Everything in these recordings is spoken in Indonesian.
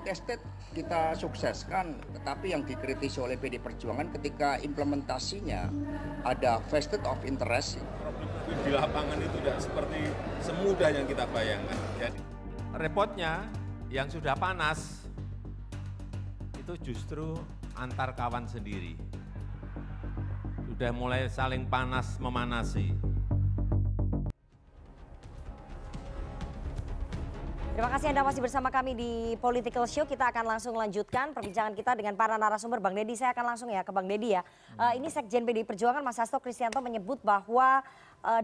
real estate kita sukseskan, tetapi yang dikritisi oleh PD Perjuangan ketika implementasinya ada vested of interest. Problem di lapangan itu tidak seperti semudah yang kita bayangkan. Jadi, repotnya yang sudah panas itu justru antar kawan sendiri. Sudah mulai saling panas memanasi. Terima kasih Anda masih bersama kami di Political Show. Kita akan langsung lanjutkan perbincangan kita dengan para narasumber. Bang Deddy, saya akan langsung ya ke Bang Deddy ya. Ini Sekjen PDI Perjuangan Mas Hasto Kristianto menyebut bahwa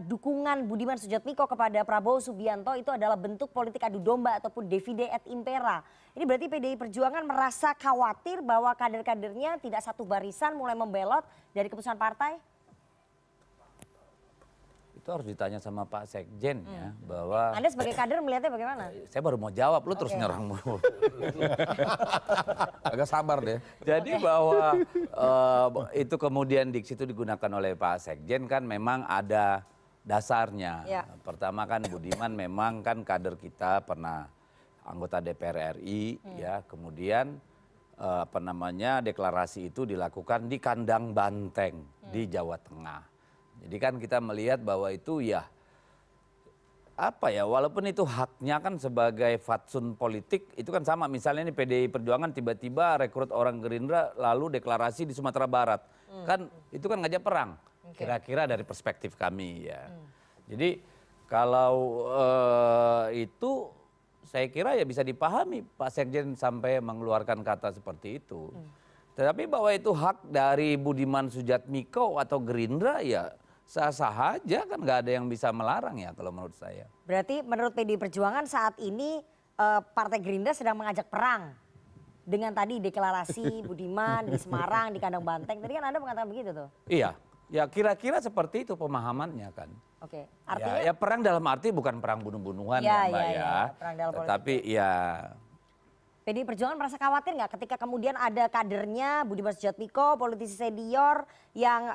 dukungan Budiman Sujatmiko kepada Prabowo Subianto itu adalah bentuk politik adu domba ataupun divide et impera. Ini berarti PDI Perjuangan merasa khawatir bahwa kader-kadernya tidak satu barisan mulai membelot dari keputusan partai? Itu harus ditanya sama Pak Sekjen ya, bahwa Anda sebagai kader melihatnya bagaimana? saya baru mau jawab, lu terus nyerang mulu. Agak sabar deh. Jadi bahwa itu kemudian diksi itu digunakan oleh Pak Sekjen kan memang ada dasarnya. Ya. Pertama kan Budiman memang kan kader kita, pernah anggota DPR RI ya, kemudian deklarasi itu dilakukan di kandang banteng di Jawa Tengah. Jadi kan kita melihat bahwa itu ya walaupun itu haknya kan sebagai fatsun politik itu kan sama, misalnya ini PDI Perjuangan tiba-tiba rekrut orang Gerindra lalu deklarasi di Sumatera Barat. Kan itu kan ngajak perang. Kira-kira dari perspektif kami ya. Jadi kalau itu saya kira ya bisa dipahami Pak Sekjen sampai mengeluarkan kata seperti itu. Tetapi bahwa itu hak dari Budiman Sujatmiko atau Gerindra ya sah-sah aja, kan nggak ada yang bisa melarang ya kalau menurut saya. Berarti menurut PDI Perjuangan saat ini Partai Gerindra sedang mengajak perang dengan tadi deklarasi Budiman di Semarang di kandang banteng. Tadi kan Anda mengatakan begitu tuh. Iya, ya kira-kira seperti itu pemahamannya kan. Oke, artinya ya perang dalam arti bukan perang bunuh-bunuhan ya Mbak ya. Perang dalam politik. Tapi ya PDI Perjuangan merasa khawatir nggak ketika kemudian ada kadernya Budiman Sujatmiko, politisi senior yang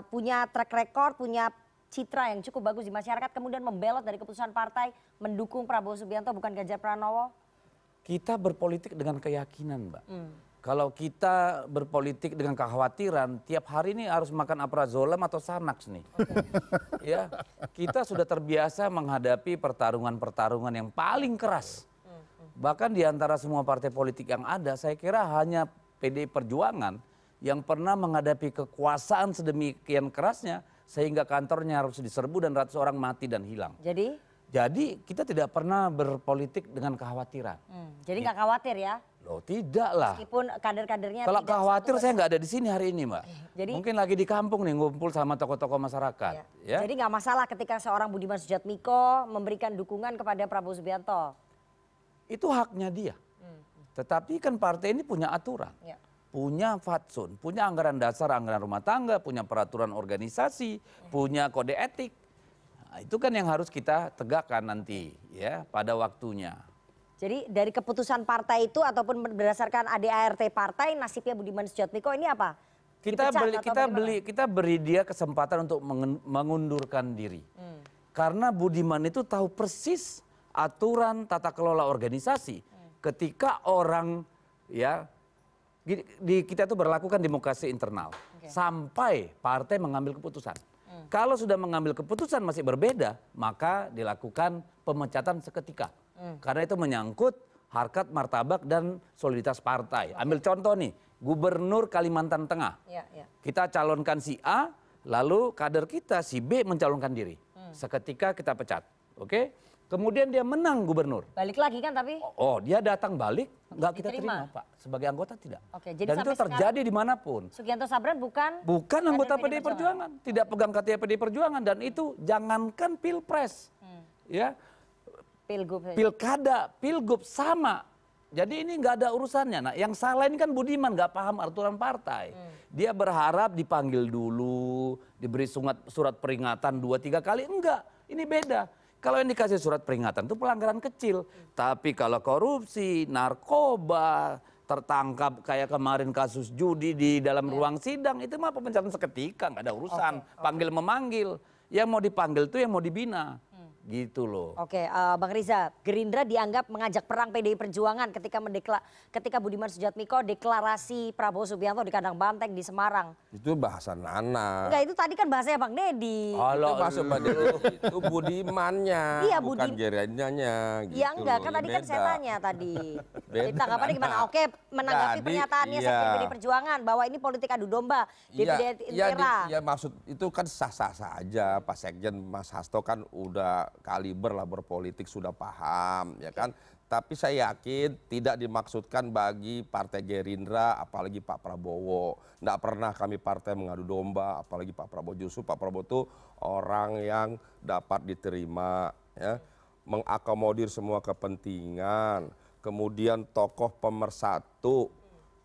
punya track record, punya citra yang cukup bagus di masyarakat, kemudian membelot dari keputusan partai mendukung Prabowo Subianto bukan Ganjar Pranowo? kita berpolitik dengan keyakinan Mbak. Kalau kita berpolitik dengan kekhawatiran, tiap hari ini harus makan Aprazolam atau Xanax nih. Ya, kita sudah terbiasa menghadapi pertarungan-pertarungan yang paling keras. Bahkan di antara semua partai politik yang ada, saya kira hanya PDI Perjuangan yang pernah menghadapi kekuasaan sedemikian kerasnya sehingga kantornya harus diserbu dan ratus orang mati dan hilang. Jadi kita tidak pernah berpolitik dengan kekhawatiran. Jadi nggak khawatir ya? Loh tidak lah. Meskipun kader-kadernya kalau khawatir saya nggak ada di sini hari ini Mbak. Jadi, mungkin lagi di kampung nih ngumpul sama tokoh-tokoh masyarakat. Ya. Jadi nggak masalah ketika seorang Budiman Sujatmiko memberikan dukungan kepada Prabowo Subianto? Itu haknya dia. Tetapi kan partai ini punya aturan. Punya fatsun, punya anggaran dasar, anggaran rumah tangga, punya peraturan organisasi, punya kode etik. Nah, itu kan yang harus kita tegakkan nanti ya pada waktunya. Jadi dari keputusan partai itu ataupun berdasarkan ADART partai nasibnya Budiman Sujatmiko ini apa? Kita beri dia kesempatan untuk mengundurkan diri. Karena Budiman itu tahu persis aturan tata kelola organisasi. Ketika orang ya kita itu berlakukan demokrasi internal sampai partai mengambil keputusan. Kalau sudah mengambil keputusan masih berbeda, maka dilakukan pemecatan seketika. Karena itu menyangkut harkat, martabak, dan soliditas partai. Ambil contoh nih, Gubernur Kalimantan Tengah. Kita calonkan si A, lalu kader kita si B mencalonkan diri. Seketika kita pecat. Kemudian dia menang gubernur. Balik lagi kan tapi? Oh dia datang balik, nggak kita terima Pak. Sebagai anggota tidak. Jadi dan itu terjadi dimanapun. Sugianto Sabran bukan anggota PDI Perjuangan. Tidak pegang KTA PDI Perjuangan. Dan itu jangankan pilpres. Ya, pilkada, pilgub sama. Jadi ini nggak ada urusannya. Nah yang salah ini kan Budiman nggak paham aturan partai. Dia berharap dipanggil dulu, diberi surat peringatan 2-3 kali. Enggak, ini beda. Kalau yang dikasih surat peringatan itu pelanggaran kecil. Tapi kalau korupsi, narkoba, tertangkap kayak kemarin kasus judi di dalam ruang sidang, itu mah pemecatan seketika, nggak ada urusan. Panggil memanggil. Yang mau dipanggil itu yang mau dibina. gitu loh. Oke, Bang Riza, Gerindra dianggap mengajak perang PDI Perjuangan ketika Budiman Sujatmiko deklarasi Prabowo Subianto di kandang banteng di Semarang. Itu bahasa Nana. Enggak, itu tadi kan bahasanya Bang Deddy. Itu bahasa Mbak Deddy, itu Budimannya, Iya, bukan Gerindranya. Gitu Iya enggak, kan loh. tadi kan saya Beda. tanya tadi. Beda, Jadi tanggapannya gimana? Nana. Oke, menanggapi Jadi, pernyataannya iya. Sekjen PDI Perjuangan bahwa ini politik adu domba, DPD Intera. Ya maksud itu kan sah-sah saja. Pak Sekjen Mas Hasto kan udah kaliber lah berpolitik, sudah paham ya kan. Tapi saya yakin tidak dimaksudkan bagi Partai Gerindra, apalagi Pak Prabowo. Nggak pernah kami partai mengadu domba, apalagi Pak Prabowo. Justru Pak Prabowo itu orang yang dapat diterima, ya, mengakomodir semua kepentingan. Kemudian tokoh pemersatu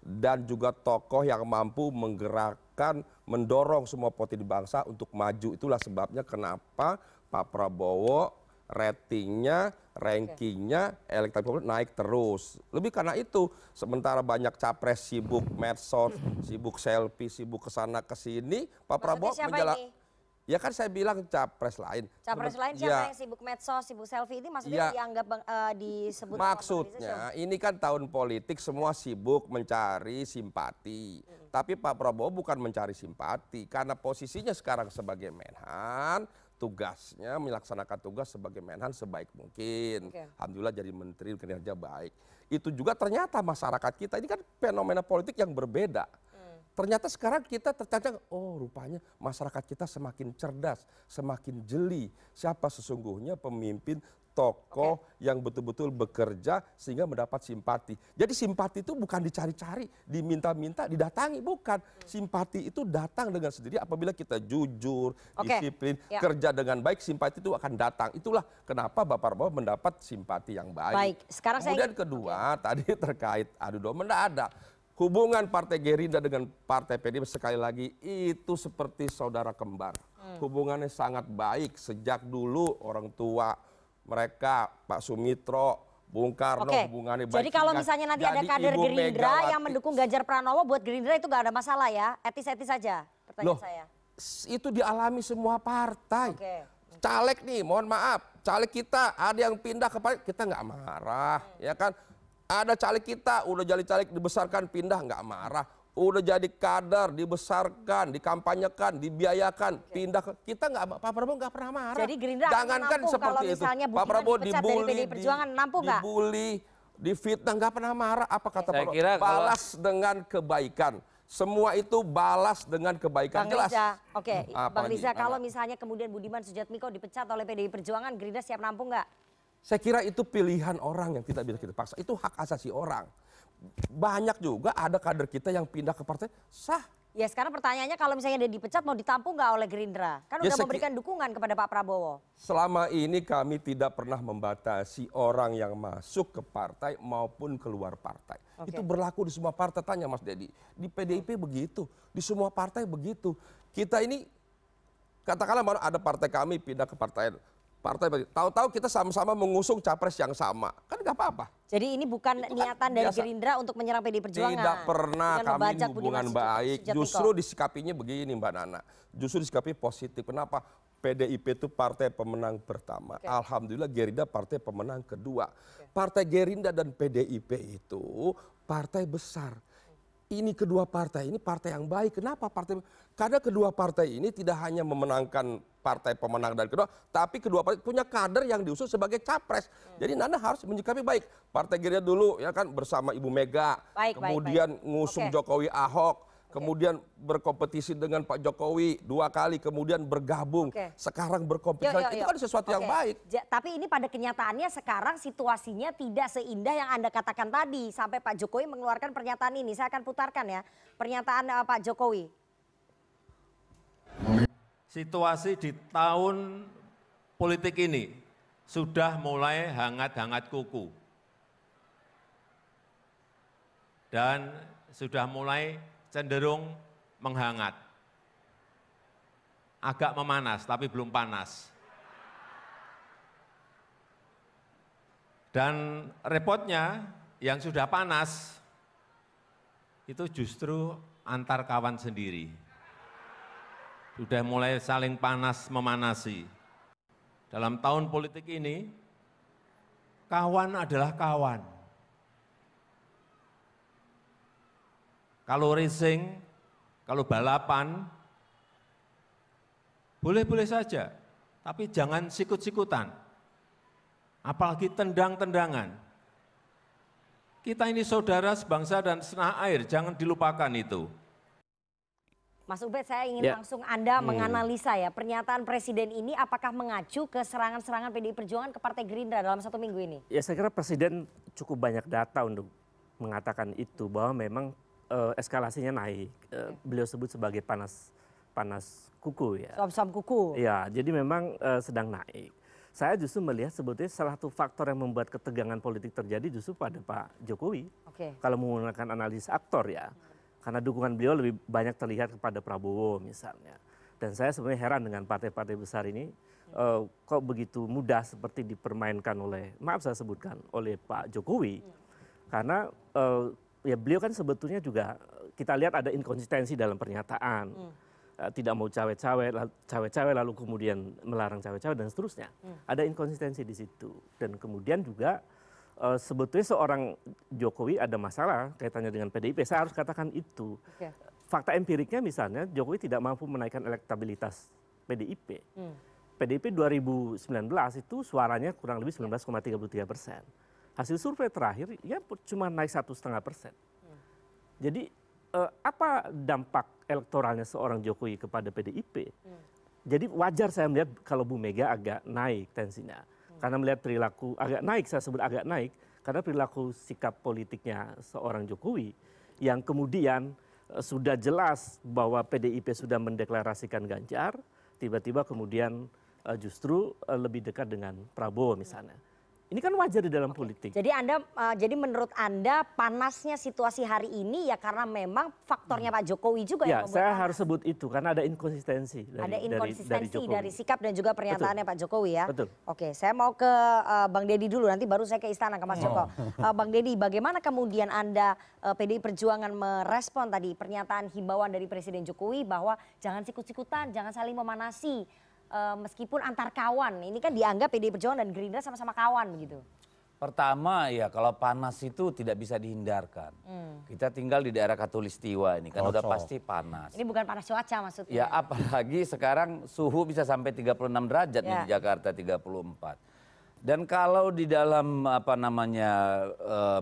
dan juga tokoh yang mampu menggerakkan, mendorong semua potensi bangsa untuk maju. Itulah sebabnya kenapa Pak Prabowo ratingnya, rankingnya, elektabilitas naik terus. Lebih karena itu, sementara banyak capres sibuk medsos, sibuk selfie, sibuk kesana kesini, Pak Prabowo ini? Ya kan saya bilang capres lain. Capres lain siapa yang sibuk medsos, sibuk selfie ini maksudnya dianggap disebut maksudnya ini kan tahun politik, semua sibuk mencari simpati. Tapi Pak Prabowo bukan mencari simpati karena posisinya sekarang sebagai Menhan, tugasnya melaksanakan tugas sebagai Menhan sebaik mungkin. Alhamdulillah jadi menteri kinerja baik. Itu juga ternyata masyarakat kita ini kan fenomena politik yang berbeda. Ternyata sekarang kita tercatat, oh rupanya masyarakat kita semakin cerdas, semakin jeli. Siapa sesungguhnya pemimpin tokoh yang betul-betul bekerja sehingga mendapat simpati. Jadi simpati itu bukan dicari-cari, diminta-minta, didatangi, bukan. Simpati itu datang dengan sendiri apabila kita jujur, disiplin, kerja dengan baik, simpati itu akan datang. Itulah kenapa Bapak Prabowo mendapat simpati yang baik. Baik, sekarang kemudian kedua, tadi terkait adu domba, tidak ada. Hubungan Partai Gerindra dengan Partai PDIP sekali lagi itu seperti saudara kembar. Hubungannya sangat baik sejak dulu orang tua mereka, Pak Sumitro, Bung Karno, hubungannya baik. Jadi kalau misalnya nanti ada kader Gerindra yang mendukung Ganjar Pranowo, buat Gerindra itu nggak ada masalah ya? Etis-etis saja pertanyaan saya. Itu dialami semua partai. Caleg nih, mohon maaf, caleg kita ada yang pindah ke partai, kita nggak marah, ya kan? Ada caleg kita, udah jadi caleg dibesarkan, pindah, nggak marah. Udah jadi kader, dibesarkan, dikampanyekan, dibiayakan, pindah ke kita, nggak, Pak Prabowo nggak pernah marah. Jadi Gerindra jangankan nampung seperti kalau itu. misalnya Pak Prabowo dipecat dari PDI Perjuangan, nampung nggak? dibully, difitnah, nggak pernah marah. Apa kata Saya Pak kira Prabowo? Balas dengan kebaikan. Semua itu balas dengan kebaikan. Bang jelas. Riza, Bang Riza, nih? kalau misalnya kemudian Budiman Sujatmiko dipecat oleh PDI Perjuangan, Gerindra siap nampung nggak? Saya kira itu pilihan orang yang tidak bisa kita paksa. Itu hak asasi orang. Banyak juga ada kader kita yang pindah ke partai sah. Ya sekarang pertanyaannya kalau misalnya dia dipecat mau ditampung nggak oleh Gerindra? Kan udah memberikan dukungan kepada Pak Prabowo. Selama ini kami tidak pernah membatasi orang yang masuk ke partai maupun keluar partai. Itu berlaku di semua partai, tanya Mas Deddy. Di PDIP begitu, di semua partai begitu. Kita ini, katakanlah ada partai kami pindah ke partai tahu-tahu kita sama-sama mengusung capres yang sama, kan nggak apa-apa. Jadi ini bukan niatan dari Gerindra untuk menyerang PDI Perjuangan. Tidak pernah kami hubungan baik. Justru disikapinya begini Mbak Nana, justru disikapi positif. Kenapa? PDIP itu partai pemenang pertama. Alhamdulillah Gerindra partai pemenang kedua. Partai Gerindra dan PDIP itu partai besar. Ini kedua partai ini partai yang baik. Kenapa partai? Karena kedua partai ini tidak hanya memenangkan partai pemenang dan kedua, tapi kedua partai punya kader yang diusung sebagai capres. Jadi Nana harus menyikapi baik. Partai Gerindra dulu ya kan bersama Ibu Mega, kemudian ngusung Jokowi Ahok, kemudian berkompetisi dengan Pak Jokowi 2 kali, kemudian bergabung. Sekarang berkompetisi, itu kan sesuatu yang baik. Tapi ini pada kenyataannya sekarang situasinya tidak seindah yang Anda katakan tadi. Sampai Pak Jokowi mengeluarkan pernyataan ini. Saya akan putarkan ya, pernyataan Pak Jokowi. Situasi di tahun politik ini sudah mulai hangat-hangat kuku. Dan sudah mulai cenderung menghangat. Agak memanas tapi belum panas. Dan repotnya yang sudah panas itu justru antar kawan sendiri. Sudah mulai saling panas memanasi. dalam tahun politik ini, kawan adalah kawan. Kalau racing, kalau balapan, boleh-boleh saja, tapi jangan sikut-sikutan. Apalagi tendang-tendangan. Kita ini saudara sebangsa dan setanah air, jangan dilupakan itu. Mas Ubed, saya ingin langsung Anda menganalisa ya, pernyataan Presiden ini apakah mengacu ke serangan-serangan PDI Perjuangan ke Partai Gerindra dalam 1 minggu ini? Ya saya kira Presiden cukup banyak data untuk mengatakan itu, bahwa memang eskalasinya naik. Beliau sebut sebagai panas kuku ya. Suam-suam kuku. Ya, jadi memang sedang naik. Saya justru melihat sebetulnya salah satu faktor yang membuat ketegangan politik terjadi justru pada Pak Jokowi. Kalau menggunakan analisis aktor ya. Karena dukungan beliau lebih banyak terlihat kepada Prabowo misalnya. Dan saya sebenarnya heran dengan partai-partai besar ini, kok begitu mudah seperti dipermainkan oleh, maaf saya sebutkan, oleh Pak Jokowi. Karena ya beliau kan sebetulnya juga, kita lihat ada inkonsistensi dalam pernyataan. Tidak mau cawe-cawe lalu kemudian melarang cawe-cawe dan seterusnya. Ada inkonsistensi di situ. Dan kemudian juga sebetulnya seorang Jokowi ada masalah kaitannya dengan PDIP, saya harus katakan itu. Fakta empiriknya misalnya Jokowi tidak mampu menaikkan elektabilitas PDIP. PDIP 2019 itu suaranya kurang lebih 19,33%. Hasil survei terakhir ya cuma naik 1,5%. Jadi apa dampak elektoralnya seorang Jokowi kepada PDIP? Jadi wajar saya melihat kalau Bu Mega agak naik tensinya. Karena melihat perilaku agak naik, saya sebut agak naik, karena perilaku sikap politiknya seorang Jokowi yang kemudian sudah jelas bahwa PDIP sudah mendeklarasikan Ganjar, tiba-tiba kemudian justru lebih dekat dengan Prabowo misalnya. Ini kan wajar di dalam politik. Jadi jadi menurut Anda panasnya situasi hari ini ya karena memang faktornya Pak Jokowi juga yang membuat saya harus sebut itu karena ada inkonsistensi dari sikap dan juga pernyataannya Pak Jokowi ya. Betul. Oke, saya mau ke Bang Deddy dulu, nanti baru saya ke Istana ke Mas Joko. Bang Deddy, bagaimana kemudian Anda PDI Perjuangan merespon tadi pernyataan himbauan dari Presiden Jokowi bahwa jangan sikut-sikutan, jangan saling memanasi. Meskipun antar kawan, ini kan dianggap PDI Perjuangan dan Gerindra sama-sama kawan begitu. Pertama ya kalau panas itu tidak bisa dihindarkan. Kita tinggal di daerah Katulistiwa ini kan udah pasti panas. Ini bukan panas cuaca maksudnya. Ya apalagi sekarang suhu bisa sampai 36 derajat nih di Jakarta 34. Dan kalau di dalam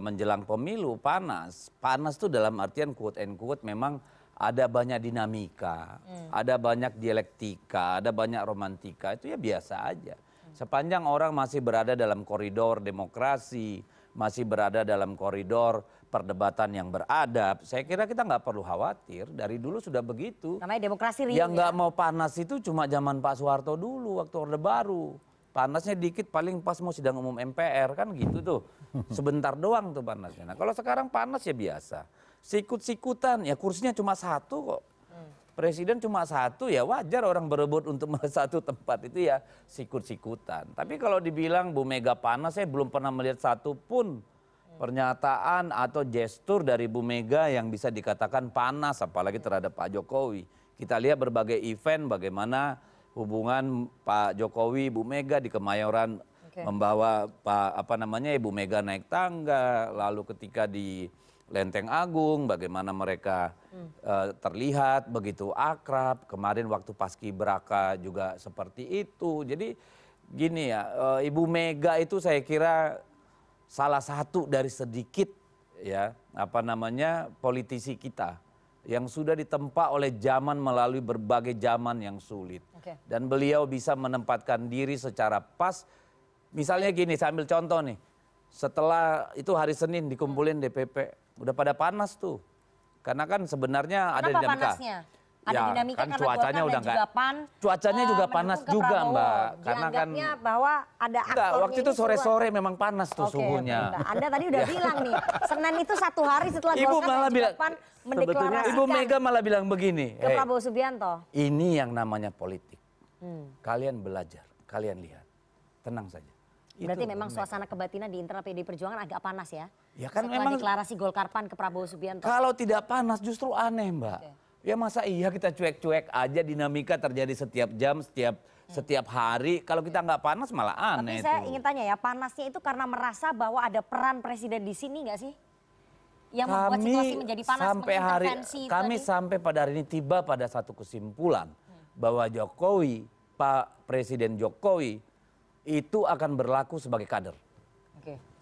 menjelang pemilu panas tuh dalam artian quote and quote memang ada banyak dinamika, ada banyak dialektika, ada banyak romantika, itu ya biasa aja. Sepanjang orang masih berada dalam koridor demokrasi, masih berada dalam koridor perdebatan yang beradab, saya kira kita nggak perlu khawatir, dari dulu sudah begitu. Namanya demokrasi riuh. Yang nggak mau panas itu cuma zaman Pak Soeharto dulu, waktu Orde Baru. Panasnya dikit paling pas mau sidang umum MPR, kan gitu tuh. Sebentar doang tuh panasnya. Nah kalau sekarang panas ya biasa. Sikut-sikutan, ya kursinya cuma satu kok. Presiden cuma satu, ya wajar orang berebut untuk satu tempat itu ya sikut-sikutan. Tapi kalau dibilang Bu Mega panas, saya belum pernah melihat satu pun pernyataan atau gestur dari Bu Mega yang bisa dikatakan panas, apalagi terhadap Pak Jokowi. Kita lihat berbagai event bagaimana hubungan Pak Jokowi, Bu Mega di Kemayoran membawa Ibu Mega naik tangga, lalu ketika di Lenteng Agung, bagaimana mereka terlihat begitu akrab. Kemarin waktu Paskibraka juga seperti itu. Jadi gini ya, Ibu Mega itu saya kira salah satu dari sedikit ya politisi kita yang sudah ditempa oleh zaman melalui berbagai zaman yang sulit. Dan beliau bisa menempatkan diri secara pas. Misalnya gini, saya ambil contoh nih. Setelah itu hari Senin dikumpulin DPP, udah pada panas tuh. Karena kan sebenarnya ada dinamika. Panasnya? Ada dinamika kan karena cuacanya Golkar udah dan juga PAN. Cuacanya juga panas juga, Mbak. Karena kan bahwa ada aktornya. Waktu itu sore-sore memang panas tuh suhunya. Anda tadi udah bilang nih, Senin itu 1 hari setelah Golkar dan juga PAN mendeklarasikan. Ibu Mega malah bilang begini. Ke Prabowo Subianto. Ini yang namanya politik. Kalian belajar, kalian lihat. Tenang saja. Berarti memang suasana kebatinan di internal PDI Perjuangan agak panas ya? Ya kan setelah memang deklarasi Golkar PAN ke Prabowo Subianto. Kalau tidak panas justru aneh, Mbak. Ya masa iya kita cuek-cuek aja, dinamika terjadi setiap jam, setiap setiap hari. Kalau kita nggak panas malah aneh. Tapi saya ingin tanya ya, panasnya itu karena merasa bahwa ada peran presiden di sini nggak sih? Yang membuat situasi menjadi panas, kami sampai pada hari ini tiba pada satu kesimpulan bahwa Jokowi, Pak Presiden Jokowi itu akan berlaku sebagai kader.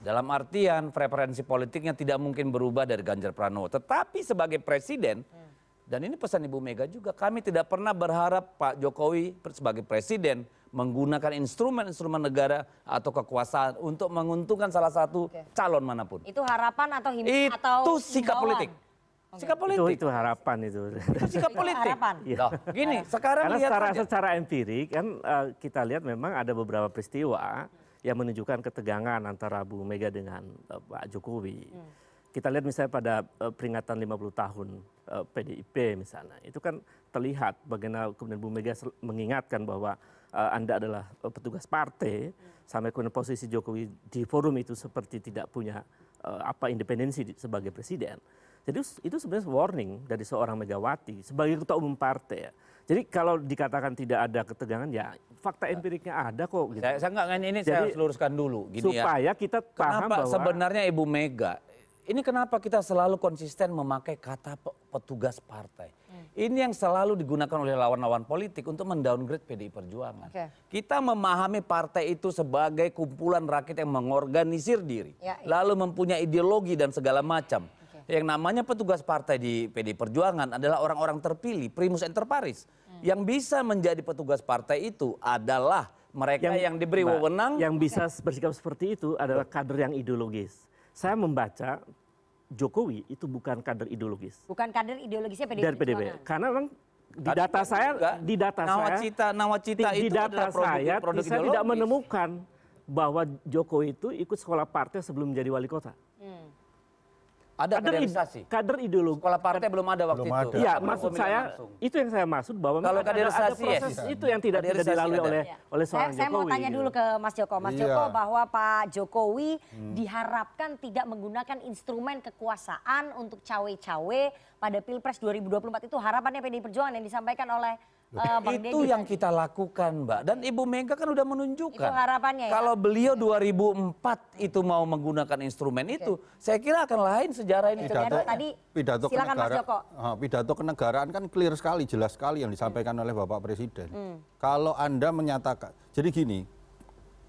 Dalam artian preferensi politiknya tidak mungkin berubah dari Ganjar Pranowo. Tetapi sebagai presiden, dan ini pesan Ibu Mega juga, kami tidak pernah berharap Pak Jokowi sebagai presiden menggunakan instrumen-instrumen negara atau kekuasaan untuk menguntungkan salah satu calon manapun. Itu harapan atau itu sikap politik. Sikap politik. Itu harapan itu. Itu sikap politik. Harapan. Loh, gini, sekarang lihat secara empirik kan kita lihat memang ada beberapa peristiwa yang menunjukkan ketegangan antara Bu Mega dengan Pak Jokowi. Kita lihat misalnya pada peringatan 50 tahun PDIP misalnya. Itu kan terlihat bagaimana kemudian Bu Mega mengingatkan bahwa Anda adalah petugas partai, sampai kemudian posisi Jokowi di forum itu seperti tidak punya independensi sebagai presiden. Jadi itu sebenarnya warning dari seorang Megawati sebagai ketua umum partai. Jadi kalau dikatakan tidak ada ketegangan, ya fakta empiriknya ada kok. Gitu. Saya nggak ini saya harus luruskan dulu. Gini supaya kita paham bahwa sebenarnya Ibu Mega, ini kenapa kita selalu konsisten memakai kata petugas partai. Ini yang selalu digunakan oleh lawan-lawan politik untuk mendowngrade PDI Perjuangan. Kita memahami partai itu sebagai kumpulan rakyat yang mengorganisir diri, lalu mempunyai ideologi dan segala macam. Yang namanya petugas partai di PDI Perjuangan adalah orang-orang terpilih, primus inter pares. Yang bisa menjadi petugas partai itu adalah mereka yang diberi wewenang. Yang bisa bersikap seperti itu adalah kader yang ideologis. Saya membaca Jokowi itu bukan kader ideologis. Bukan kader ideologisnya PDI Perjuangan. Dari PDIP. Karena memang di data saya, saya tidak menemukan bahwa Jokowi itu ikut sekolah partai sebelum menjadi wali kota. Ada kaderisasi. Kader ideologi. Sekolah partai belum ada waktu itu. Iya, maksud saya itu yang saya maksud bahwa kalau kaderisasi ada proses itu yang tidak dilalui oleh seorang Jokowi. Saya mau tanya dulu ke Mas Joko. Mas Joko, bahwa Pak Jokowi diharapkan tidak menggunakan instrumen kekuasaan untuk cawe-cawe pada Pilpres 2024. Itu harapannya PDI Perjuangan yang disampaikan oleh Bang Deddy. Itu yang kita lakukan, Mbak. Dan Ibu Mega kan udah menunjukkan. Itu harapannya ya? Kalau beliau 2004 itu mau menggunakan instrumen itu, saya kira akan lain sejarah ini. Pidato kenegaraan kan clear sekali, jelas sekali yang disampaikan oleh Bapak Presiden. Kalau Anda menyatakan, jadi gini,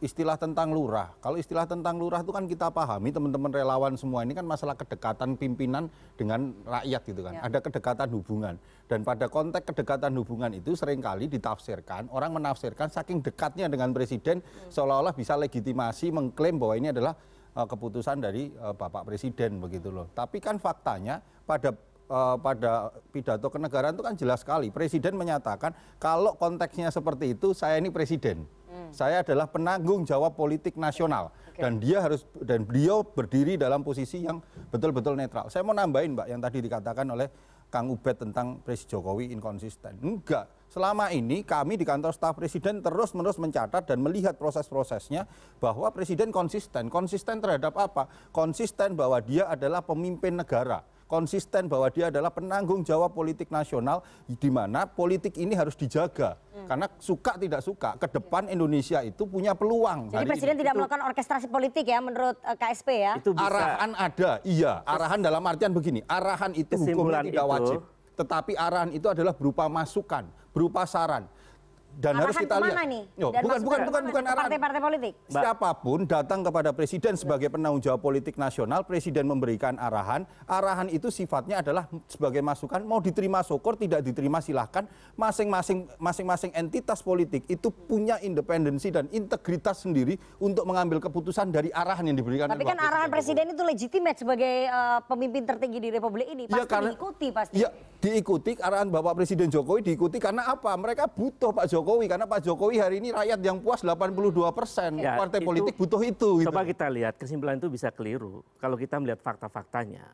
istilah tentang lurah. Kalau istilah tentang lurah itu kan kita pahami, teman-teman relawan semua ini kan masalah kedekatan pimpinan dengan rakyat gitu kan. Ada kedekatan hubungan. Dan pada konteks kedekatan hubungan itu seringkali ditafsirkan, orang menafsirkan saking dekatnya dengan presiden seolah-olah bisa legitimasi mengklaim bahwa ini adalah keputusan dari Bapak Presiden begitu loh. Tapi kan faktanya pada pidato kenegaraan itu kan jelas sekali. Presiden menyatakan kalau konteksnya seperti itu, saya ini presiden. Saya adalah penanggung jawab politik nasional dan beliau berdiri dalam posisi yang betul-betul netral. Saya mau nambahin Mbak yang tadi dikatakan oleh Kang Ubed tentang Presiden Jokowi inkonsisten. Enggak. Selama ini kami di kantor staf presiden terus-menerus mencatat dan melihat proses-prosesnya bahwa presiden konsisten. Konsisten terhadap apa? Konsisten bahwa dia adalah pemimpin negara. Konsisten bahwa dia adalah penanggung jawab politik nasional di mana politik ini harus dijaga. Karena suka tidak suka, ke depan Indonesia itu punya peluang. Jadi presiden tidak melakukan orkestrasi politik ya menurut KSP ya? Arahan ada, iya. Arahan dalam artian begini, arahan itu hukumnya tidak wajib. Tetapi arahan itu adalah berupa masukan, berupa saran. Dan arahan harus kita lihat. nih? Bukan arahan. Partai-partai politik. Siapapun datang kepada presiden sebagai penanggung jawab politik nasional, presiden memberikan arahan. Arahan itu sifatnya adalah sebagai masukan, mau diterima syukur, tidak diterima silahkan. Masing-masing entitas politik itu punya independensi dan integritas sendiri untuk mengambil keputusan dari arahan yang diberikan. Tapi kan arahan presiden itu legitimate sebagai pemimpin tertinggi di Republik ini. Pasti diikuti pasti. Ya, diikuti arahan Bapak Presiden Jokowi diikuti karena apa? Mereka butuh Pak Jokowi karena Pak Jokowi hari ini rakyat yang puas 82%. Ya, partai politik butuh itu. Coba kita lihat kesimpulan itu bisa keliru kalau kita melihat fakta-faktanya.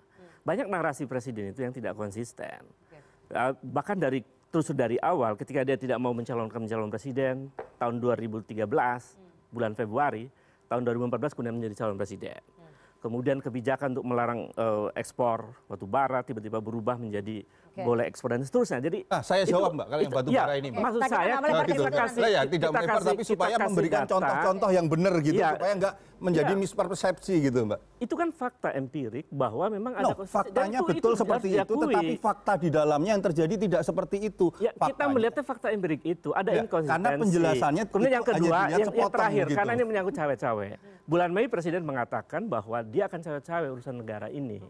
Banyak narasi presiden itu yang tidak konsisten. Bahkan dari awal ketika dia tidak mau mencalonkan calon presiden tahun 2013 bulan Februari, tahun 2014 kemudian menjadi calon presiden. kemudian kebijakan untuk melarang ekspor batu bara tiba-tiba berubah menjadi boleh ekspor dan seterusnya. Jadi saya jawab Mbak kalau yang batu bara ini Mbak. Maksud saya tidak melebar tapi supaya memberikan contoh-contoh yang benar gitu supaya nggak menjadi mispersepsi gitu Mbak. Itu kan fakta empirik bahwa memang ada faktanya betul seperti itu tetapi fakta di dalamnya yang terjadi tidak seperti itu. Ya, kita melihatnya fakta empirik itu ada inkonsistensi. Karena penjelasannya kemudian yang kedua yang terakhir gitu. Karena ini menyangkut cawe-cawe. Bulan Mei Presiden mengatakan bahwa dia akan cawe-cawe urusan negara ini.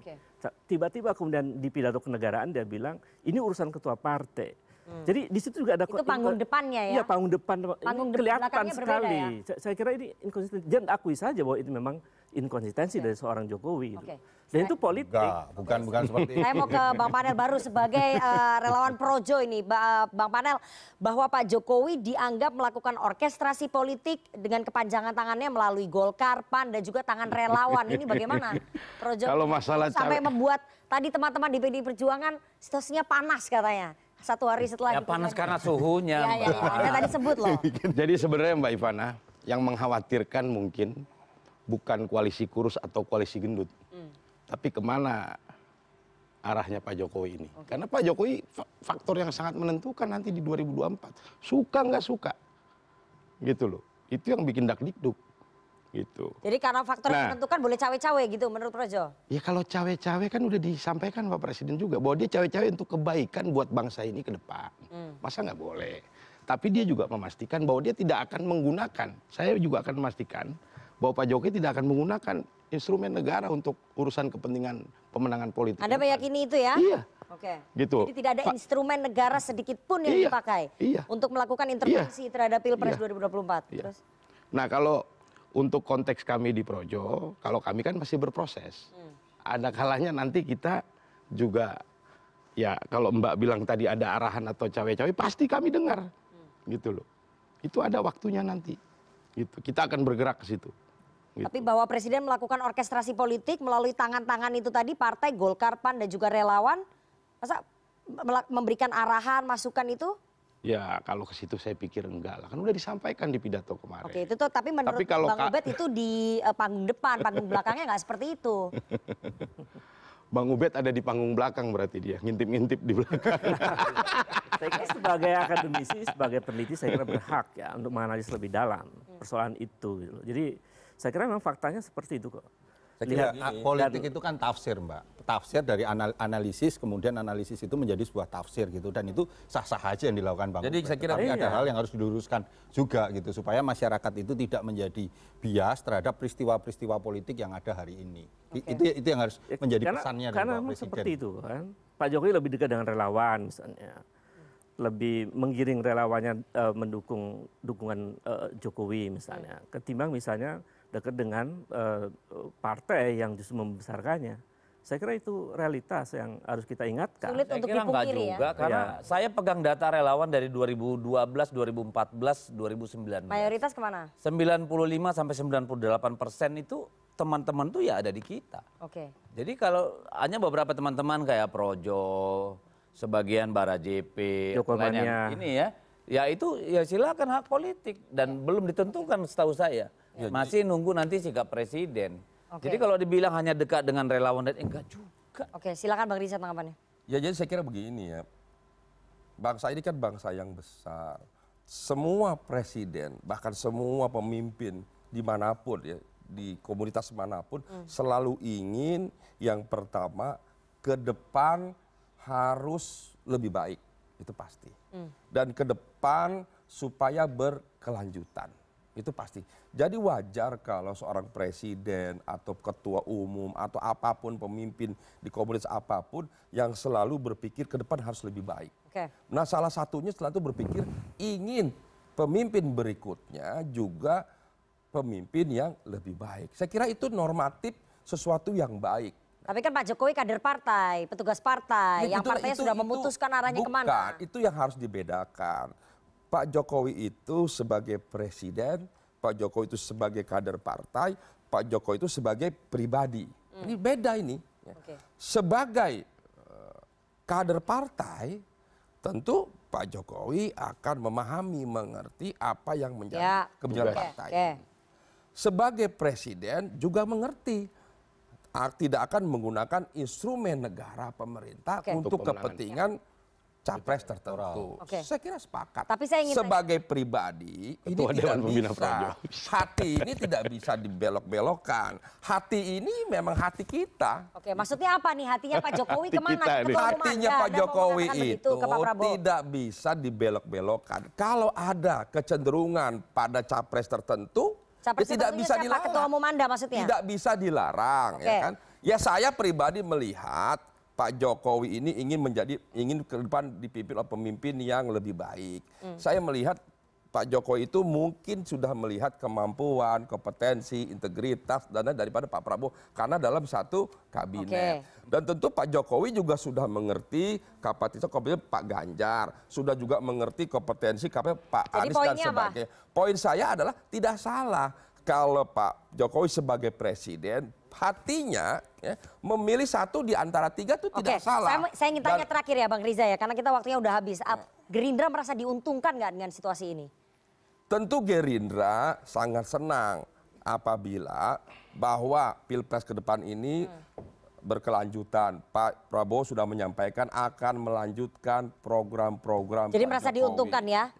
Tiba-tiba kemudian di pidato kenegaraan dia bilang ini urusan ketua partai. Jadi di situ juga ada itu panggung depannya ya. Iya, panggung depan. Panggung kelihatan sekali. Ya? Saya kira ini inkonsistensi. Jangan akui saja bahwa itu memang inkonsistensi dari seorang Jokowi. Dan itu politik. Bukan seperti itu. Saya mau ke Bang Panel baru sebagai relawan Projo ini, Bang Panel, bahwa Pak Jokowi dianggap melakukan orkestrasi politik dengan kepanjangan tangannya melalui Golkar, PAN dan juga tangan relawan. Ini bagaimana Projo? Kalau masalah sampai membuat tadi teman-teman di PDI Perjuangan situasinya panas katanya. 1 hari setelah ya panas karena suhunya. Anda tadi sebut loh. Jadi sebenarnya Mbak Ivana yang mengkhawatirkan mungkin bukan koalisi kurus atau koalisi gendut, tapi kemana arahnya Pak Jokowi ini. Karena Pak Jokowi faktor yang sangat menentukan nanti di 2024. Suka nggak suka, gitu loh. Itu yang bikin dakdikduk. Gitu. Jadi karena faktor yang menentukan boleh cawe-cawe gitu menurut Projo? Ya kalau cawe-cawe kan udah disampaikan Pak Presiden juga bahwa dia cawe-cawe untuk kebaikan buat bangsa ini ke depan. Masa nggak boleh? Tapi dia juga memastikan bahwa dia tidak akan menggunakan, saya juga akan memastikan bahwa Pak Jokowi tidak akan menggunakan instrumen negara untuk urusan kepentingan pemenangan politik. Anda meyakini itu ya? Iya. Oke. Gitu. Jadi tidak ada instrumen negara sedikit pun yang dipakai untuk melakukan intervensi terhadap Pilpres 2024. Terus? Nah kalau untuk konteks kami di Projo, kalau kami kan masih berproses. Ada kalanya nanti kita juga, ya kalau Mbak bilang tadi ada arahan atau cawe-cawe, pasti kami dengar. Gitu loh. Itu ada waktunya nanti. Gitu. Kita akan bergerak ke situ. Gitu. Tapi bahwa Presiden melakukan orkestrasi politik melalui tangan-tangan itu tadi, partai, Golkar, PAN dan juga relawan, masa memberikan arahan, masukan itu? Ya kalau ke situ saya pikir enggak lah, kan udah disampaikan di pidato kemarin. Oke itu tuh, tapi menurut Bang Ubed itu di panggung depan, panggung belakangnya nggak seperti itu. Bang Ubed ada di panggung belakang berarti dia, ngintip-ngintip di belakang. Saya kira sebagai akademisi, sebagai peneliti saya kira berhak ya untuk menganalisis lebih dalam persoalan itu. Gitu. Jadi saya kira memang faktanya seperti itu kok. Saya kira politik itu kan tafsir Mbak. Tafsir dari analisis, kemudian analisis itu menjadi sebuah tafsir gitu. Dan itu sah-sah aja yang dilakukan Bang. Jadi saya kira ada hal yang harus diluruskan juga gitu. Supaya masyarakat itu tidak menjadi bias terhadap peristiwa-peristiwa politik yang ada hari ini. Itu yang harus menjadi pesannya dari karena Pak memang Presiden. seperti itu kan. Pak Jokowi lebih dekat dengan relawan misalnya. Lebih menggiring relawannya mendukung dukungan Jokowi misalnya. Ketimbang misalnya dekat dengan partai yang justru membesarkannya. Saya kira itu realitas yang harus kita ingatkan. Sulit saya untuk kira enggak dipungkiri juga, karena saya pegang data relawan dari 2012, 2014, 2019. Mayoritas kemana? 95 sampai 98% itu teman-teman tuh ya ada di kita. Oke. Jadi kalau hanya beberapa teman-teman kayak Projo, sebagian Bara JP, Jokomania. ini ya itu ya silakan hak politik dan belum ditentukan setahu saya. Masih nunggu nanti sikap presiden. Jadi kalau dibilang hanya dekat dengan relawan dan enggak juga. Oke, silakan Bang Rizal tanggapannya. Ya jadi saya kira begini ya. Bangsa ini kan bangsa yang besar. Semua presiden, bahkan semua pemimpin dimanapun ya, di komunitas manapun selalu ingin yang pertama ke depan harus lebih baik. Itu pasti. Dan ke depan supaya berkelanjutan. Itu pasti. Jadi wajar kalau seorang presiden atau ketua umum atau apapun pemimpin di komunitas apapun yang selalu berpikir ke depan harus lebih baik. Nah salah satunya setelah itu berpikir ingin pemimpin berikutnya juga pemimpin yang lebih baik. Saya kira itu normatif sesuatu yang baik. Tapi kan Pak Jokowi kader partai, petugas partai, yang partainya sudah memutuskan arahnya kemana. Bukan, itu yang harus dibedakan. Pak Jokowi itu sebagai presiden, Pak Jokowi itu sebagai kader partai, Pak Jokowi itu sebagai pribadi. Ini beda ini. Sebagai kader partai, tentu Pak Jokowi akan memahami, mengerti apa yang menjadi kebijakan partai. Sebagai presiden juga mengerti tidak akan menggunakan instrumen negara pemerintah untuk kepentingan capres tertentu. Saya kira sepakat. Tapi saya ingin sebagai pribadi ini tidak bisa. Hati ini tidak bisa dibelok-belokkan. Hati ini memang hati kita. Oke, maksudnya apa nih hatinya Pak Jokowi kemana? Hatinya Pak Jokowi itu tidak bisa dibelok-belokkan. Kalau ada kecenderungan pada capres tertentu, tidak bisa dilarang. Ketua Umum Anda maksudnya? Tidak bisa dilarang, ya kan? Ya saya pribadi melihat Pak Jokowi ini ingin ke depan dipimpin oleh pemimpin yang lebih baik. Saya melihat Pak Jokowi itu mungkin sudah melihat kemampuan, kompetensi, integritas dan daripada Pak Prabowo karena dalam satu kabinet. Dan tentu Pak Jokowi juga sudah mengerti kapasitas Pak Ganjar, sudah juga mengerti kompetensi Pak Anies dan sebagainya. Poin saya adalah tidak salah kalau Pak Jokowi sebagai presiden hatinya memilih satu di antara tiga itu tidak salah. Saya ingin tanya terakhir ya Bang Riza ya, karena kita waktunya udah habis. Gerindra merasa diuntungkan nggak dengan situasi ini? Tentu Gerindra sangat senang apabila bahwa Pilpres ke depan ini berkelanjutan. Pak Prabowo sudah menyampaikan akan melanjutkan program-program. Jadi merasa diuntungkan ya?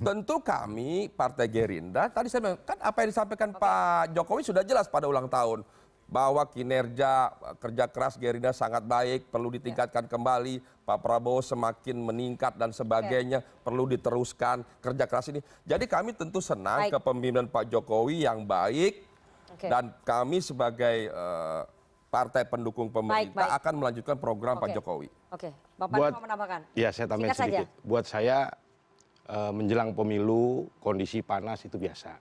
Tentu kami Partai Gerindra, tadi saya bilang, kan apa yang disampaikan Pak Jokowi sudah jelas pada ulang tahun. Bahwa kinerja kerja keras Gerindra sangat baik, perlu ditingkatkan kembali. Pak Prabowo semakin meningkat dan sebagainya, perlu diteruskan kerja keras ini. Jadi kami tentu senang kepemimpinan Pak Jokowi yang baik. Dan kami sebagai partai pendukung pemerintah akan melanjutkan program Pak Jokowi. Oke, Bapak mau menambahkan? Ya, saya tambahin sedikit. Buat saya menjelang pemilu kondisi panas itu biasa.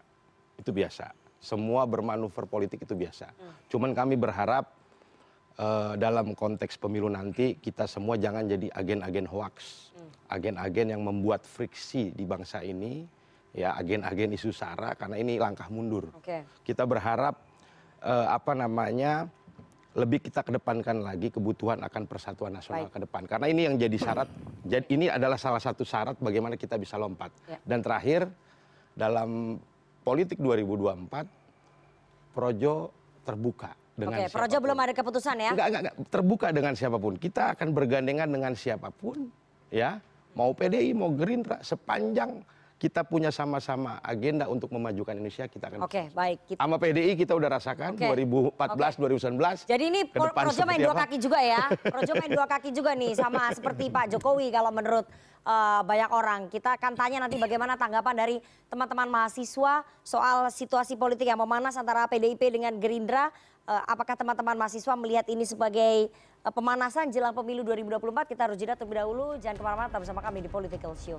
Itu biasa. Semua bermanuver politik itu biasa. Cuman kami berharap dalam konteks pemilu nanti kita semua jangan jadi agen-agen hoax. Agen-agen yang membuat friksi di bangsa ini, ya agen-agen isu sara karena ini langkah mundur. Kita berharap lebih kita kedepankan lagi kebutuhan akan persatuan nasional ke depan. Karena ini yang jadi syarat, ini adalah salah satu syarat bagaimana kita bisa lompat. Dan terakhir, dalam politik 2024, Projo terbuka dengan siapapun. Projo belum ada keputusan ya? Enggak, terbuka dengan siapapun. Kita akan bergandengan dengan siapapun, ya. Mau PDI, mau Gerindra, sepanjang kita punya sama-sama agenda untuk memajukan Indonesia, kita akan baik. Sama PDI kita udah rasakan 2014, 2019. Jadi ini Projo main dua kaki juga ya? Projo main dua kaki juga nih sama seperti Pak Jokowi kalau menurut banyak orang. Kita akan tanya nanti bagaimana tanggapan dari teman-teman mahasiswa soal situasi politik yang memanas antara PDIP dengan Gerindra. Apakah teman-teman mahasiswa melihat ini sebagai pemanasan jelang pemilu 2024? Kita harus jeda terlebih dahulu. Jangan kemana-mana, tetap bersama kami di Political Show.